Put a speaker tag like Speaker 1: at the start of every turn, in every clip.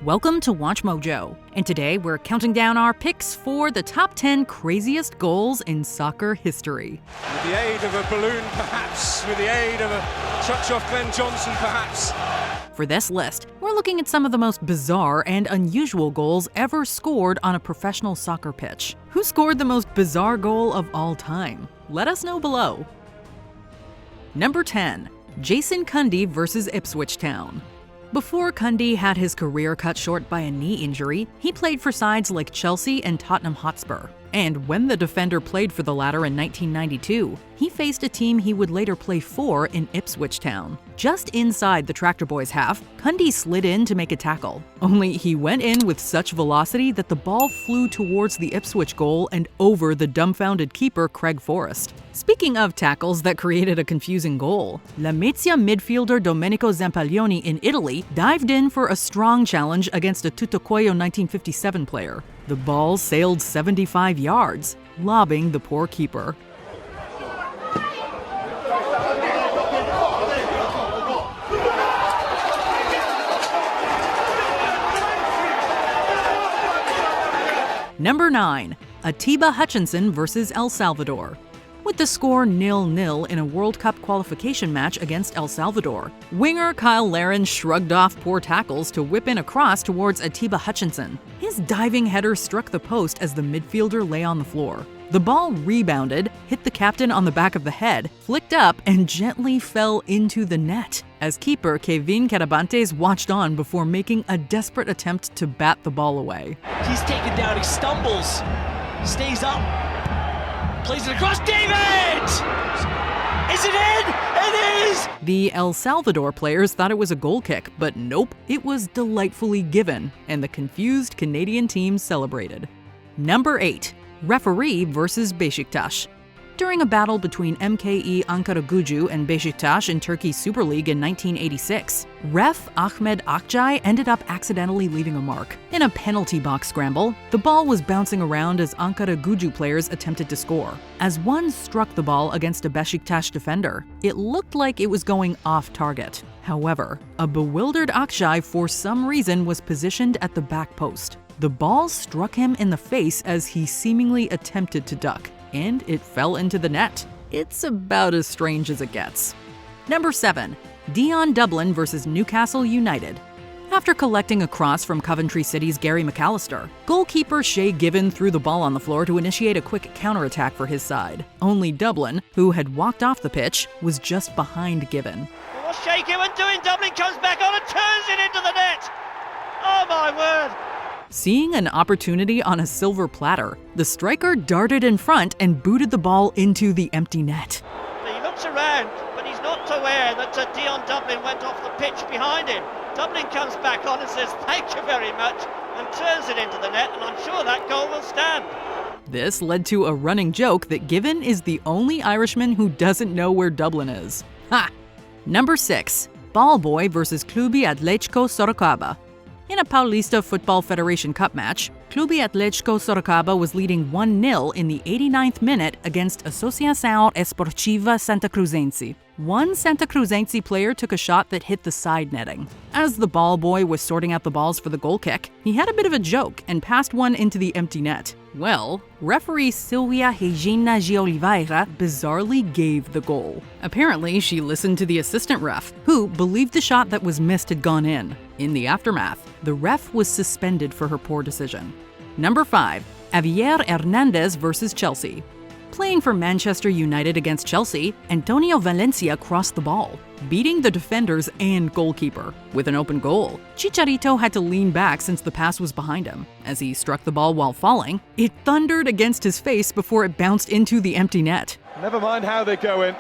Speaker 1: Welcome to Watch Mojo, and today we're counting down our picks for the top 10 craziest goals in soccer history.
Speaker 2: With the aid of a balloon, perhaps. With the aid of a touch off Glenn Johnson, perhaps.
Speaker 1: For this list, we're looking at some of the most bizarre and unusual goals ever scored on a professional soccer pitch. Who scored the most bizarre goal of all time? Let us know below. Number 10. Jason Cundy versus Ipswich Town. Before Cundy had his career cut short by a knee injury, he played for sides like Chelsea and Tottenham Hotspur. And when the defender played for the latter in 1992, he faced a team he would later play for in Ipswich Town. Just inside the Tractor Boys' half, Cundy slid in to make a tackle. Only he went in with such velocity that the ball flew towards the Ipswich goal and over the dumbfounded keeper Craig Forrest. Speaking of tackles that created a confusing goal, Lamezia midfielder Domenico Zampaglioni in Italy dived in for a strong challenge against a Tutocuyo 1957 player. The ball sailed 75 yards, lobbing the poor keeper. Number 9. Atiba Hutchinson versus El Salvador. With the score 0-0 in a World Cup qualification match against El Salvador, winger Kyle Larin shrugged off poor tackles to whip in a cross towards Atiba Hutchinson. His diving header struck the post as the midfielder lay on the floor. The ball rebounded, hit the captain on the back of the head, flicked up, and gently fell into the net, as keeper Kevin Carabantes watched on before making a desperate attempt to bat the ball away.
Speaker 3: He's taken down, he stumbles, stays up, plays it across, David! Is it in? It is!
Speaker 1: The El Salvador players thought it was a goal kick, but nope, it was delightfully given, and the confused Canadian team celebrated. Number 8. Referee versus Beşiktaş. During a battle between MKE Ankaragücü and Beşiktaş in Turkey's Super League in 1986, ref Ahmed Akçay ended up accidentally leaving a mark. In a penalty box scramble, the ball was bouncing around as Ankaragücü players attempted to score. As one struck the ball against a Beşiktaş defender, it looked like it was going off target. However, a bewildered Akçay for some reason was positioned at the back post. The ball struck him in the face as he seemingly attempted to duck, and it fell into the net. It's about as strange as it gets. Number 7. Dion Dublin versus Newcastle United. After collecting a cross from Coventry City's Gary McAllister, goalkeeper Shay Given threw the ball on the floor to initiate a quick counterattack for his side. Only Dublin, who had walked off the pitch, was just behind Given.
Speaker 4: What's Shay Given doing? Dublin comes back on and turns it into the net! Oh my word!
Speaker 1: Seeing an opportunity on a silver platter, the striker darted in front and booted the ball into the empty net.
Speaker 4: He looks around, but he's not aware that Dion Dublin went off the pitch behind him. Dublin comes back on and says thank you very much and turns it into the net, and I'm sure that goal will stand.
Speaker 1: This led to a running joke that Given is the only Irishman who doesn't know where Dublin is. Ha! Number 6. Ball Boy versus Clube Atlético Sorocaba. In a Paulista Football Federation Cup match, Clube Atlético Sorocaba was leading 1-0 in the 89th minute against Associação Esportiva Santa Cruzense. One Santa Cruzense player took a shot that hit the side netting. As the ball boy was sorting out the balls for the goal kick, he had a bit of a joke and passed one into the empty net. Well, referee Silvia Regina de Oliveira bizarrely gave the goal. Apparently, she listened to the assistant ref, who believed the shot that was missed had gone in. In the aftermath, the ref was suspended for her poor decision. Number 5. Javier Hernandez versus Chelsea. Playing for Manchester United against Chelsea, Antonio Valencia crossed the ball, beating the defenders and goalkeeper. With an open goal, Chicharito had to lean back since the pass was behind him. As he struck the ball while falling, it thundered against his face before it bounced into the empty net.
Speaker 2: Never mind how they go in.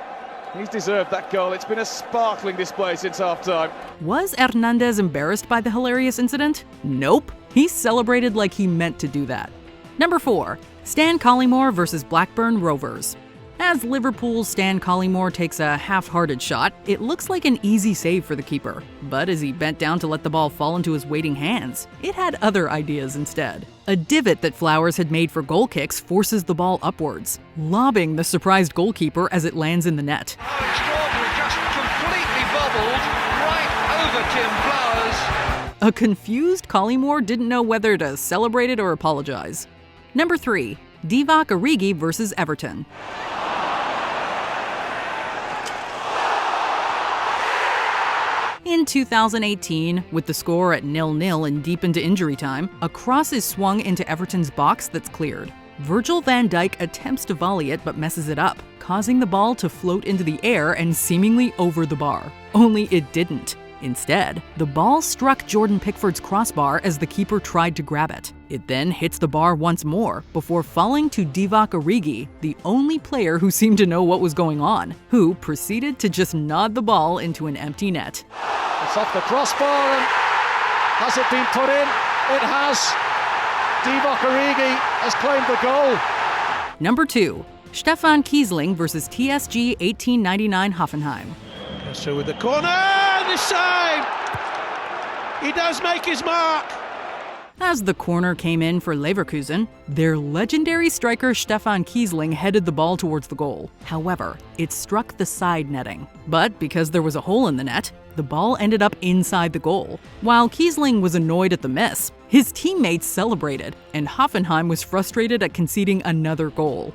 Speaker 2: He's deserved that goal. It's been a sparkling display since half-time.
Speaker 1: Was Hernandez embarrassed by the hilarious incident? Nope. He celebrated like he meant to do that. Number 4. Stan Collymore versus Blackburn Rovers. As Liverpool's Stan Collymore takes a half-hearted shot, it looks like an easy save for the keeper. But as he bent down to let the ball fall into his waiting hands, it had other ideas instead. A divot that Flowers had made for goal kicks forces the ball upwards, lobbing the surprised goalkeeper as it lands in the net.
Speaker 5: Oh, extraordinary, just completely bubbled over Kim Flowers.
Speaker 1: A confused Collymore didn't know whether to celebrate it or apologize. Number 3. Divock Origi versus Everton. In 2018, with the score at 0-0 and deep into injury time, a cross is swung into Everton's box that's cleared. Virgil van Dijk attempts to volley it but messes it up, causing the ball to float into the air and seemingly over the bar. Only it didn't. Instead, the ball struck Jordan Pickford's crossbar as the keeper tried to grab it. It then hits the bar once more before falling to Divock Origi, the only player who seemed to know what was going on, who proceeded to just nod the ball into an empty net.
Speaker 6: It's off the crossbar, and has it been put in? It has. Divock Origi has claimed the goal.
Speaker 1: Number 2. Stefan Kiesling versus TSG 1899 Hoffenheim.
Speaker 6: Goes through with the corner, and the save! He does make his mark.
Speaker 1: As the corner came in for Leverkusen, their legendary striker Stefan Kiesling headed the ball towards the goal. However, it struck the side netting. But because there was a hole in the net, the ball ended up inside the goal. While Kiesling was annoyed at the miss, his teammates celebrated, and Hoffenheim was frustrated at conceding another goal.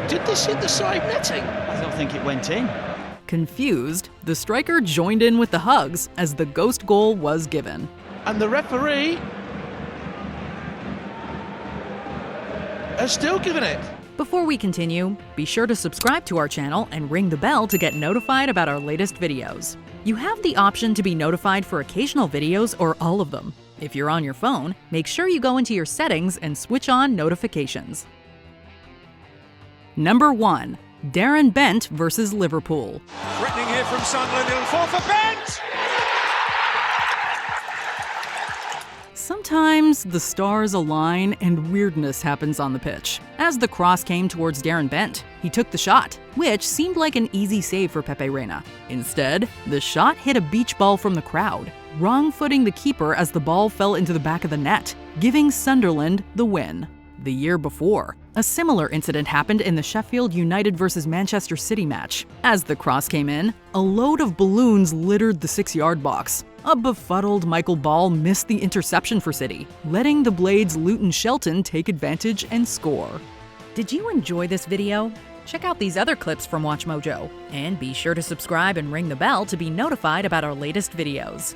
Speaker 6: Did this hit the side netting?
Speaker 3: I don't think it went in.
Speaker 1: Confused, the striker joined in with the hugs as the ghost goal was given.
Speaker 6: And the referee has still given it.
Speaker 1: Before we continue, be sure to subscribe to our channel and ring the bell to get notified about our latest videos. You have the option to be notified for occasional videos or all of them. If you're on your phone, make sure you go into your settings and switch on notifications. Number 1. Darren Bent versus Liverpool.
Speaker 2: Threatening here from Sunderland, it'll fall for Bent!
Speaker 1: Sometimes the stars align and weirdness happens on the pitch. As the cross came towards Darren Bent, he took the shot, which seemed like an easy save for Pepe Reina. Instead, the shot hit a beach ball from the crowd, wrong-footing the keeper as the ball fell into the back of the net, giving Sunderland the win. The year before, a similar incident happened in the Sheffield United vs Manchester City match. As the cross came in, a load of balloons littered the 6-yard box. A befuddled Michael Ball missed the interception for City, letting the Blades' Luton Shelton take advantage and score. Did you enjoy this video? Check out these other clips from WatchMojo, and be sure to subscribe and ring the bell to be notified about our latest videos.